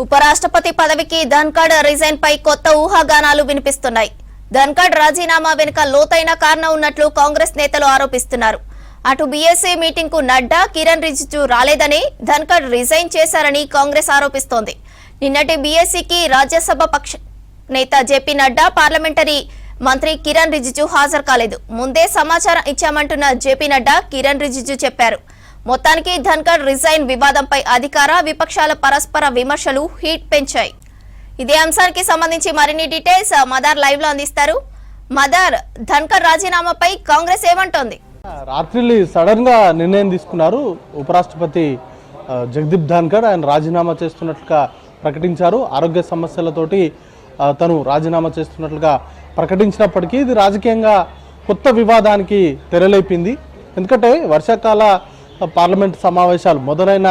ఉపరాష్ట్రపతి పదవికి ధన్ఖడ్ రిజైన్ పై కొత్త ఊహాగానాలు వినిపిస్తున్నాయి. ధన్ఖడ్ రాజీనామా వెనుక లోతైన కారణం ఉన్నట్లు కాంగ్రెస్ నేతలు ఆరోపిస్తున్నారు. అటు బీఎస్సీ మీటింగ్ కు నడ్డా, కిరణ్ రిజిజు రాలేదని ధన్ఖడ్ రిజైన్ చేశారని కాంగ్రెస్ ఆరోపిస్తోంది. నిన్నటి బీఎస్సీకి రాజ్యసభ పక్ష నేత జేపీ నడ్డా, పార్లమెంటరీ మంత్రి కిరణ్ రిజిజు హాజరు కాలేదు. ముందే సమాచారం ఇచ్చామంటున్న జేపీ నడ్డా, కిరణ్ రిజిజు చెప్పారు. మొత్తానికి ధన్ఖడ్ రిజైన్ వివాదంపై అధికార విపక్షాల పరస్పర విమర్శలు హీట్ పెంచాయి. ఇదే అంశానికి సంబంధించి మరిన్ని డీటెయిల్స్ మదార్ లైవ్ లో అందిస్తారు. మదార్, ధన్ఖడ్ రాజీనామాపై కాంగ్రెస్ ఏమంటోంది? రాత్రి సడన్ గా నిర్ణయం తీసుకున్నారు. ఉపరాష్ట్రపతి జగదీప్ ధన్ఖడ్ ఆయన రాజీనామా చేస్తున్నట్లుగా ప్రకటించారు. ఆరోగ్య సమస్యలతోటి తను రాజీనామా చేస్తున్నట్లుగా ప్రకటించినప్పటికీ ఇది రాజకీయంగా కొత్త వివాదానికి తెరలేపింది. ఎందుకంటే వర్షాకాల పార్లమెంట్ సమావేశాలు మొదలైన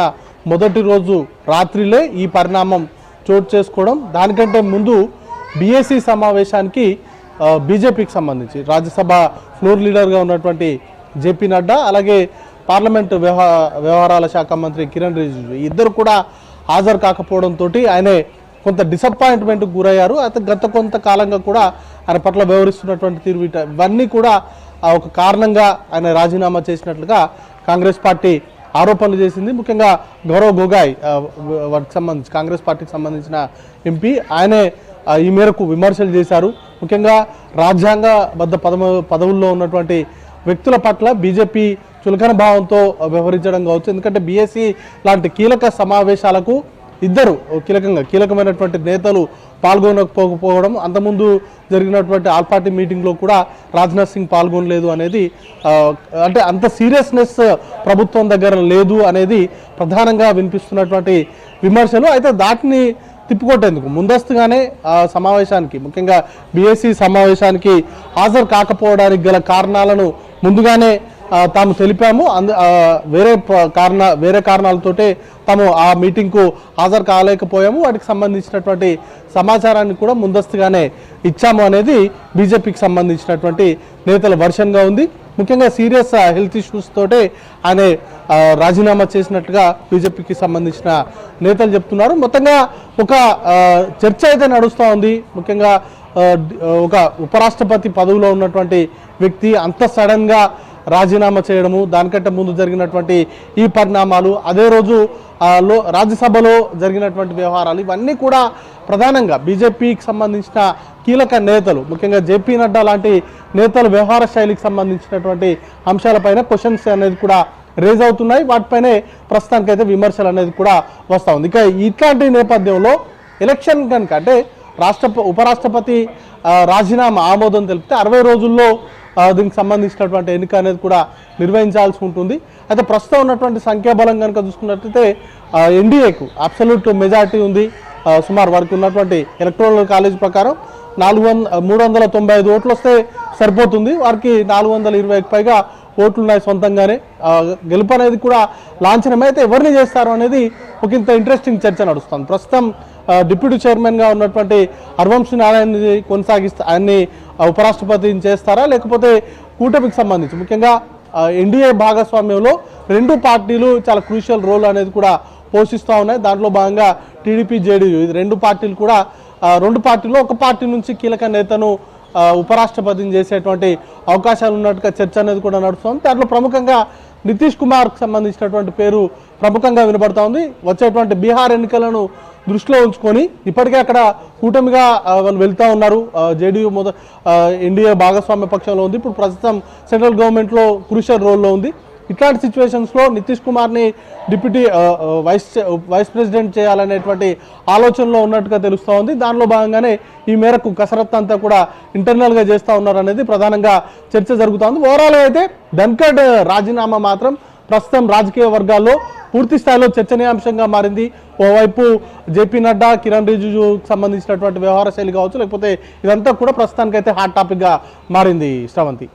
మొదటి రోజు రాత్రిలే ఈ పరిణామం చోటు చేసుకోవడం, దానికంటే ముందు బీఎస్సీ సమావేశానికి బీజేపీకి సంబంధించి రాజ్యసభ ఫ్లోర్ లీడర్గా ఉన్నటువంటి జేపీ నడ్డా, అలాగే పార్లమెంటు వ్యవహారాల శాఖ మంత్రి కిరణ్ రిజిజు ఇద్దరు కూడా హాజరు కాకపోవడంతో ఆయనే కొంత డిసప్పాయింట్మెంట్కి గురయ్యారు. అయితే గత కొంతకాలంగా కూడా ఆయన పట్ల వ్యవహరిస్తున్నటువంటి తీరు ఇవన్నీ కూడా ఒక కారణంగా ఆయన రాజీనామా చేసినట్లుగా కాంగ్రెస్ పార్టీ ఆరోపణలు చేసింది. ముఖ్యంగా గౌరవ్ గొగోయ్ వాటికి సంబంధించి కాంగ్రెస్ పార్టీకి సంబంధించిన ఎంపీ ఆయనే ఈ మేరకు విమర్శలు చేశారు. ముఖ్యంగా రాజ్యాంగబద్ధ పదవుల్లో ఉన్నటువంటి వ్యక్తుల పట్ల బీజేపీ చులకన భావంతో వ్యవహరించడం కావచ్చు. ఎందుకంటే బీఎస్సీ లాంటి కీలక సమావేశాలకు ఇద్దరు కీలకమైనటువంటి నేతలు పాల్గొనకపోవడం, అంతకుముందు జరిగినటువంటి ఆల్ పార్టీ మీటింగ్లో కూడా రాజ్నాథ్ సింగ్ పాల్గొనలేదు అనేది, అంటే అంత సీరియస్నెస్ ప్రభుత్వం దగ్గర లేదు అనేది ప్రధానంగా వినిపిస్తున్నటువంటి విమర్శలు. అయితే దాటిని తిప్పికొట్టేందుకు ముందస్తుగానే సమావేశానికి, ముఖ్యంగా బీఎస్సీ సమావేశానికి హాజరు కాకపోవడానికి గల కారణాలను ముందుగానే తాము తెలిపాము. వేరే కారణాలతోటే తాము ఆ మీటింగ్కు హాజరు కాలేకపోయాము, వాటికి సంబంధించినటువంటి సమాచారాన్ని కూడా ముందస్తుగానే ఇచ్చాము అనేది బీజేపీకి సంబంధించినటువంటి నేతల వర్షన్గా ఉంది. ముఖ్యంగా సీరియస్ హెల్త్ ఇష్యూస్ తోటే ఆయన రాజీనామా చేసినట్టుగా బీజేపీకి సంబంధించిన నేతలు చెప్తున్నారు. మొత్తంగా ఒక చర్చ అయితే నడుస్తూ ఉంది. ముఖ్యంగా ఒక ఉపరాష్ట్రపతి పదవిలో ఉన్నటువంటి వ్యక్తి అంత సడన్గా రాజీనామా చేయడము, దానికంటే ముందు జరిగినటువంటి ఈ పరిణామాలు, అదే రోజు రాజ్యసభలో జరిగినటువంటి వ్యవహారాలు, ఇవన్నీ కూడా ప్రధానంగా బీజేపీకి సంబంధించిన కీలక నేతలు, ముఖ్యంగా జేపీ నడ్డా లాంటి నేతల వ్యవహార శైలికి సంబంధించినటువంటి అంశాలపైన క్వశ్చన్స్ అనేది కూడా రేజ్ అవుతున్నాయి. వాటిపైనే ప్రస్తుతానికైతే విమర్శలు అనేది కూడా వస్తూ ఉంది. ఇక ఇట్లాంటి నేపథ్యంలో ఎలక్షన్ కనుక, అంటే ఉపరాష్ట్రపతి రాజీనామా ఆమోదం తెలిపితే 60 రోజుల్లో దీనికి సంబంధించినటువంటి ఎన్నిక అనేది కూడా నిర్వహించాల్సి ఉంటుంది. అయితే ప్రస్తుతం ఉన్నటువంటి సంఖ్యాబలం కనుక చూసుకున్నట్లయితే ఎన్డీఏకు అబ్సల్యూట్ మెజారిటీ ఉంది. సుమారు వారికి ఉన్నటువంటి ఎలక్టోరల్ కాలేజ్ ప్రకారం 395 ఓట్లు వస్తే సరిపోతుంది. వారికి 420కి పైగా ఓట్లు ఉన్నాయి సొంతంగానే. గెలుపు అనేది కూడా లాంఛనమే. అయితే ఎవరిని చేస్తారు అనేది ఒక ఇంత ఇంట్రెస్టింగ్ చర్చ నడుస్తుంది. ప్రస్తుతం డిప్యూటీ చైర్మన్గా ఉన్నటువంటి హర్వంశ్ నారాయణని కొనసాగిస్తే ఆయన్ని ఉపరాష్ట్రపతిని చేస్తారా, లేకపోతే కూటమికి సంబంధించి ముఖ్యంగా ఎన్డీఏ భాగస్వామ్యంలో రెండు పార్టీలు చాలా క్రూషియల్ రోల్ అనేది కూడా పోషిస్తూ ఉన్నాయి. దాంట్లో భాగంగా టీడీపీ, జేడీయూ ఇది రెండు పార్టీలు కూడా రెండు పార్టీలో ఒక పార్టీ నుంచి కీలక నేతను ఉపరాష్ట్రపతిని చేసేటువంటి అవకాశాలు ఉన్నట్టుగా చర్చ అనేది కూడా నడుస్తుంది. దాంట్లో ప్రముఖంగా నితీష్ కుమార్కి సంబంధించినటువంటి పేరు ప్రముఖంగా వినబడతా ఉంది. వచ్చేటువంటి బీహార్ ఎన్నికలను దృష్టిలో ఉంచుకొని ఇప్పటికే అక్కడ కూటమిగా వాళ్ళు వెళ్తూ ఉన్నారు. జేడీయూ ఎన్డీఏ భాగస్వామ్య పక్షంలో ఉంది. ఇప్పుడు ప్రస్తుతం సెంట్రల్ గవర్నమెంట్లో క్రూషియల్ రోల్లో ఉంది. ఇట్లాంటి సిచ్యువేషన్స్లో నితీష్ కుమార్ని డిప్యూటీ వైస్ ప్రెసిడెంట్ చేయాలనేటువంటి ఆలోచనలో ఉన్నట్టుగా తెలుస్తూ ఉంది. దానిలో భాగంగానే ఈ మేరకు కసరత్తు అంతా కూడా ఇంటర్నల్గా చేస్తూ ఉన్నారనేది ప్రధానంగా చర్చ జరుగుతూ ఉంది. ఓవరాల్గా అయితే ధన్ఖడ్ రాజీనామా మాత్రం ప్రస్తుతం రాజకీయ వర్గాల్లో పూర్తి స్థాయిలో చర్చనీయాంశంగా మారింది. ఓవైపు జేపీ నడ్డా, కిరణ్ రిజిజుకు సంబంధించినటువంటి వ్యవహార శైలి కావచ్చు, లేకపోతే ఇదంతా కూడా ప్రస్తుతానికైతే హాట్ టాపిక్గా మారింది. శ్రవంతి.